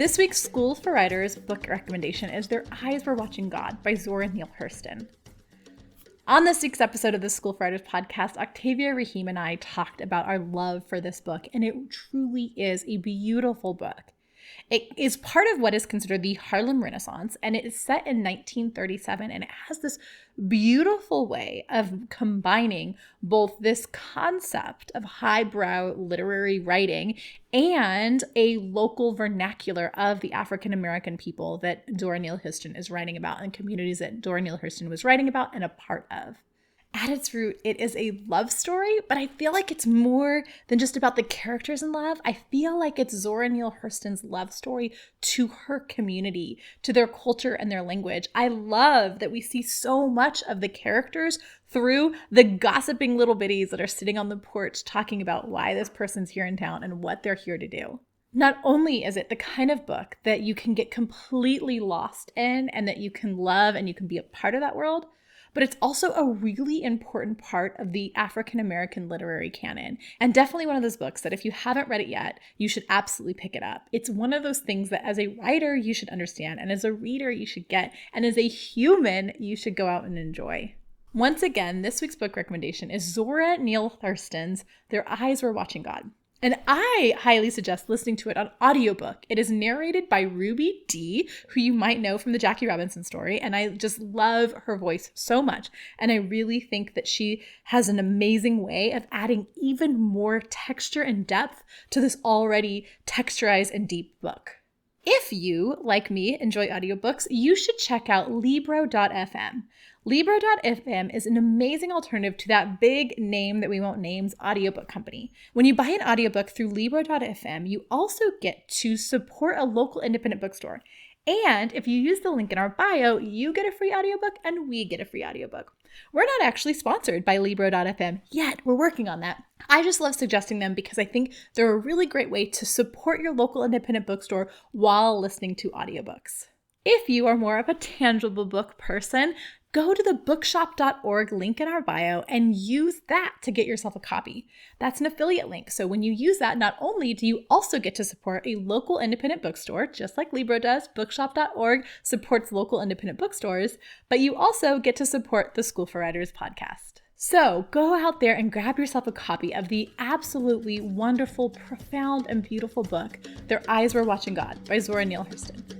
This week's School for Writers book recommendation is Their Eyes Were Watching God by Zora Neale Hurston. On this week's episode of the School for Writers podcast, Octavia Raheem and I talked about our love for this book, and it truly is a beautiful book. It is part of what is considered the Harlem Renaissance, and it is set in 1937, and it has this beautiful way of combining both this concept of highbrow literary writing and a local vernacular of the African American people that Zora Neale Hurston is writing about and communities that Zora Neale Hurston was writing about and a part of. At its root, it is a love story, but I feel like it's more than just about the characters in love. I feel like it's Zora Neale Hurston's love story to her community, to their culture and their language. I love that we see so much of the characters through the gossiping little biddies that are sitting on the porch talking about why this person's here in town and what they're here to do. Not only is it the kind of book that you can get completely lost in and that you can love and you can be a part of that world, but it's also a really important part of the African American literary canon, and definitely one of those books that if you haven't read it yet, you should absolutely pick it up. It's one of those things that as a writer, you should understand, and as a reader, you should get, and as a human, you should go out and enjoy. Once again, this week's book recommendation is Zora Neale Hurston's Their Eyes Were Watching God. And I highly suggest listening to it on audiobook. It is narrated by Ruby Dee, who you might know from the Jackie Robinson story. And I just love her voice so much. And I really think that she has an amazing way of adding even more texture and depth to this already texturized and deep book. If you, like me, enjoy audiobooks, you should check out Libro.fm. Libro.fm is an amazing alternative to that big name that we won't name's audiobook company. When you buy an audiobook through Libro.fm, you also get to support a local independent bookstore. And if you use the link in our bio, you get a free audiobook and we get a free audiobook. We're not actually sponsored by Libro.fm yet. We're working on that. I just love suggesting them because I think they're a really great way to support your local independent bookstore while listening to audiobooks. If you are more of a tangible book person, go to the bookshop.org link in our bio and use that to get yourself a copy. That's an affiliate link. So when you use that, not only do you also get to support a local independent bookstore, just like Libro does, bookshop.org supports local independent bookstores, but you also get to support the School for Writers podcast. So go out there and grab yourself a copy of the absolutely wonderful, profound, and beautiful book, Their Eyes Were Watching God by Zora Neale Hurston.